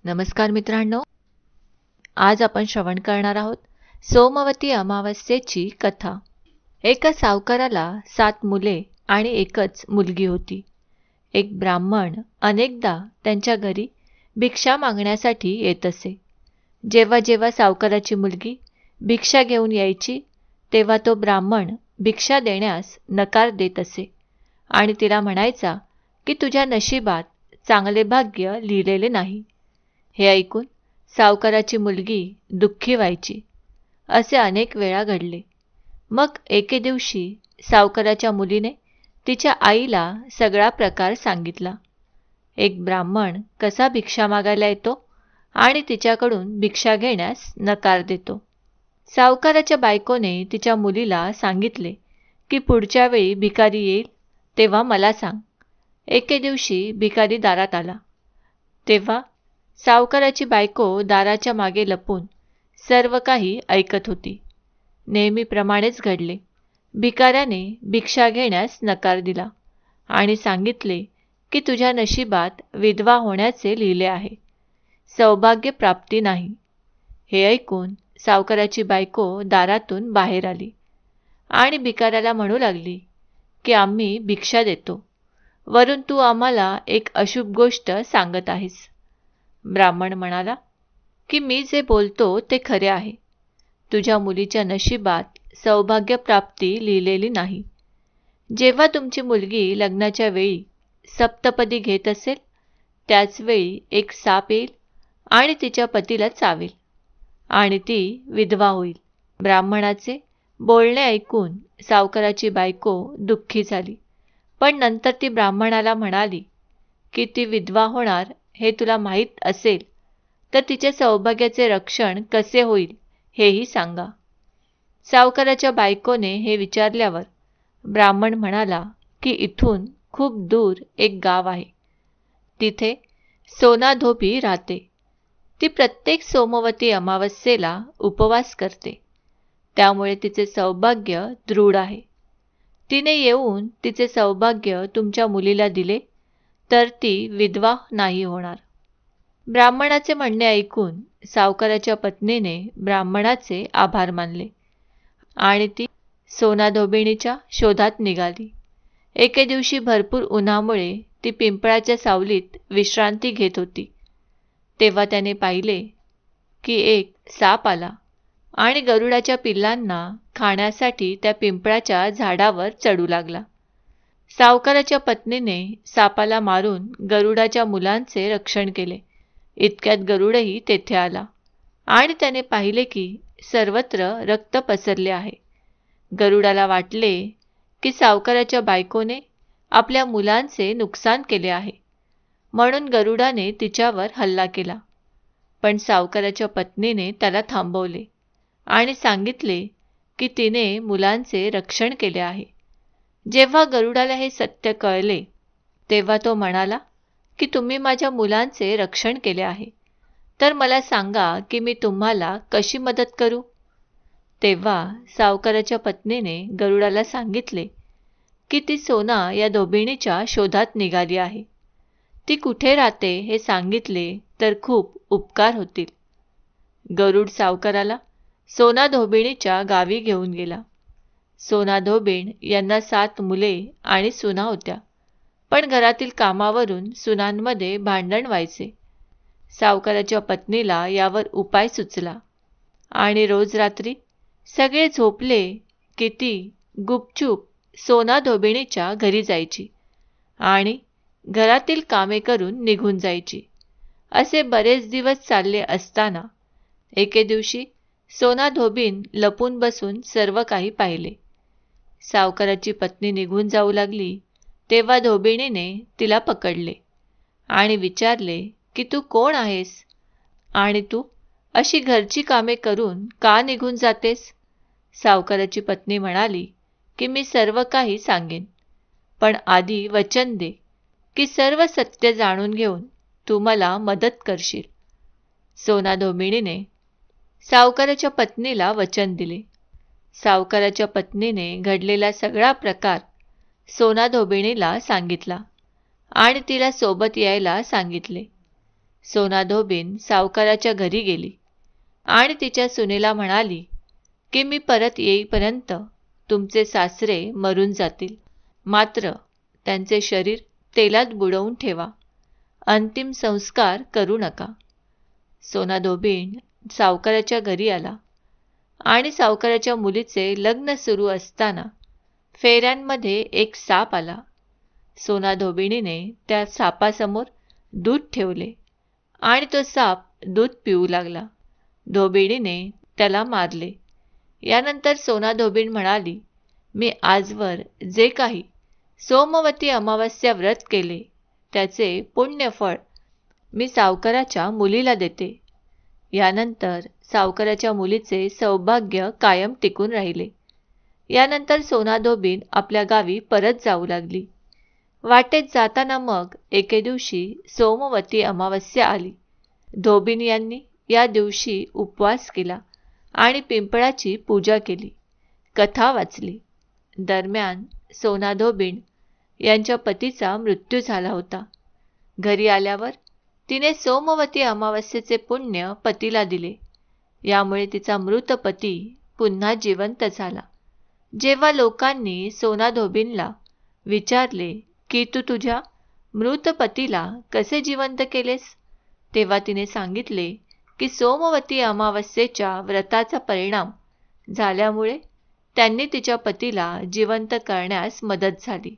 नमस्कार मित्रांनो, आज आपण श्रवण करणार आहोत सोमवती अमावस्येची कथा। एका सावकाराला 7 मुले आणि एकच मुलगी होती। एक ब्राह्मण अनेकदा त्यांच्या घरी भिक्षा मागण्यासाठी येत असे। जेव्हा जेव्हा सावकाराची मुलगी भिक्षा घेऊन यायची तेव्हा तो ब्राह्मण भिक्षा देण्यास नकार देत असे आणि तिला म्हणायचा की तुझ्या नशिबात चांगले भाग्य लिहिलेले नाही। हे ऐकून सावकाराची मुलगी दुःखी व्हायची। असे अनेक वेळा घडले। मग एके दिवशी सावकाराच्या मुलीने तिच्या आईला सगळा प्रकार सांगितला। एक ब्राह्मण कसा भिक्षा मागायला येतो आणि तिच्याकडून भिक्षा घेण्यास नकार देतो। सावकाराच्या बायकोने तिच्या मुलीला सांगितले की पुढच्या वेळी भिकारी येईल तेव्हा मला सांग। एके दिवशी भिकारी दारात आला तेव्हा सावकाराची बायको दाराच्या मागे लपून सर्व काही ऐकत होती। नेहमीप्रमाणेच घडले। भिकाऱ्याने भिक्षा घेण्यास नकार दिला आणि सांगितले की तुझ्या नशिबात विधवा होण्याचे लिहिले आहे, सौभाग्य प्राप्ती नाही। हे ऐकून सावकाराची बायको दारातून बाहेर आली आणि भिकाऱ्याला म्हणू लागली की आम्ही भिक्षा देतो, वरून तू आम्हाला एक अशुभ गोष्ट सांगत आहेस। ब्राह्मण म्हणाला की मी जे बोलतो ते खरे आहे। तुझ्या मुलीच्या नशिबात सौभाग्य प्राप्ती लिहिलेली नाही। जेव्हा तुमची मुलगी लग्नाच्या वेळी सप्तपदी घेत असेल त्याच वेळी एक साप येईल आणि तिच्या पतीला चावेल आणि ती विधवा होईल। ब्राह्मणाचे बोलणे ऐकून सावकाराची बायको दुःखी झाली, पण नंतर ती ब्राह्मणाला म्हणाली की ती विधवा होणार हे तुला माहीत असेल तर तिचे सौभाग्याचे रक्षण कसे होईल हेही सांगा। सावकाराच्या बायकोने हे विचारल्यावर ब्राह्मण म्हणाला की इथून खूप दूर एक गाव आहे, तिथे सोना धोबी राहते। ती प्रत्येक सोमवती अमावस्येला उपवास करते, त्यामुळे तिचे सौभाग्य दृढ आहे। तिने येऊन तिचे सौभाग्य तुमच्या मुलीला दिले तर ती विधवा नाही होणार। ब्राह्मणाचे म्हणणे ऐकून सावकाराच्या पत्नीने ब्राह्मणाचे आभार मानले आणि ती सोनाधोबिणीच्या शोधात निघाली। एके दिवशी भरपूर उन्हामुळे ती पिंपळाच्या सावलीत विश्रांती घेत होती तेव्हा त्याने पाहिले की एक साप आला आणि गरुडाच्या पिल्लांना खाण्यासाठी त्या पिंपळाच्या झाडावर चढू लागला। सावकाराच्या पत्नीने सापाला मारून गरुडाच्या मुलांचे रक्षण केले। इतक्यात गरुडही तेथे आला आणि त्याने पाहिले की सर्वत्र रक्त पसरले आहे। गरुडाला वाटले की सावकाराच्या बायकोने आपल्या मुलांचे नुकसान केले आहे, म्हणून गरुडाने तिच्यावर हल्ला केला। पण सावकाराच्या पत्नीने त्याला थांबवले आणि सांगितले की तिने मुलांचे रक्षण केले आहे। जेव्हा गरुडाला हे सत्य कळले तेव्हा तो म्हणाला की तुम्ही माझ्या मुलांचे रक्षण केले आहे, तर मला सांगा की मी तुम्हाला कशी मदत करू। तेव्हा सावकाराच्या पत्नीने गरुडाला सांगितले की ती सोना या धोबिणीच्या शोधात निघाली आहे। ती कुठे राहते हे सांगितले तर खूप उपकार होतील। गरुड सावकाराला सोना धोबिणीच्या गावी घेऊन गेला। सोना धोबिण यांना 7 मुले आणि सुना होत्या, पण घरातील कामावरून सुनांमध्ये भांडण व्हायचे। सावकाराच्या पत्नीला यावर उपाय सुचला आणि रोज रात्री सगळे झोपले की ती गुपचूप सोना धोबिणीच्या घरी जायची आणि घरातील कामे करून निघून जायची। असे बरेच दिवस चालले असताना एके दिवशी सोना धोबीन लपून बसून सर्व काही पाहिले। सावकाराची पत्नी निघून जाऊ लागली तेव्हा धोबिणीने तिला पकडले आणि विचारले की तू कोण आहेस आणि तू अशी घरची कामे करून का निघून जातेस। सावकाराची पत्नी म्हणाली की मी सर्व काही सांगेन, पण आधी वचन दे की सर्व सत्य जाणून घेऊन तू मला मदत करशील। सोना धोबिणीने सावकाराच्या पत्नीला वचन दिले। सावकाराच्या पत्नीने घडलेला सगळा प्रकार सोना धोबिणीला सांगितला आणि तिला सोबत यायला सांगितले। सोनाधोबीन सावकाराच्या घरी गेली आणि तिच्या सुनेला म्हणाली की मी परत येईपर्यंत तुमचे सासरे मरून जातील, मात्र त्यांचे शरीर तेलात बुडवून ठेवा, अंतिम संस्कार करू नका. सोनाधोबीन सावकाराच्या घरी आला आणि सावकाराच्या मुलीचे लग्न सुरू असताना फेऱ्यांमध्ये एक साप आला. सोनाधोबिणीने त्या सापासमोर दूध ठेवले आणि तो साप दूध पिऊ लागला. धोबिणीने त्याला मारले. यानंतर सोनाधोबीण म्हणाली, मी आजवर जे काही सोमवती अमावस्या व्रत केले त्याचे पुण्यफळ मी सावकाराच्या मुलीला देते. यानंतर सावकाराच्या मुलीचे सौभाग्य कायम टिकून राहिले. यानंतर सोनाधोबीण आपल्या गावी परत जाऊ लागली. वाटेत जाताना मग एके दिवशी सोमवती अमावस्या आली. धोबीण यांनी या दिवशी उपवास केला आणि पिंपळाची पूजा केली, कथा वाचली. दरम्यान सोनाधोबीण यांच्या पतीचा मृत्यू झाला होता. घरी आल्यावर तिने सोमवती अमावस्येचे पुण्य पतीला दिले. यामुळे तिचा मृत पती पुन्हा जिवंत झाला. जेव्हा लोकांनी सोनाधोबीणला विचारले की तू तुझ्या मृत पतीला कसे जिवंत केलेस, तेव्हा तिने सांगितले की सोमवती अमावस्येच्या व्रताचा परिणाम झाल्यामुळे त्यांनी तिच्या पतीला जिवंत करण्यास मदत झाली.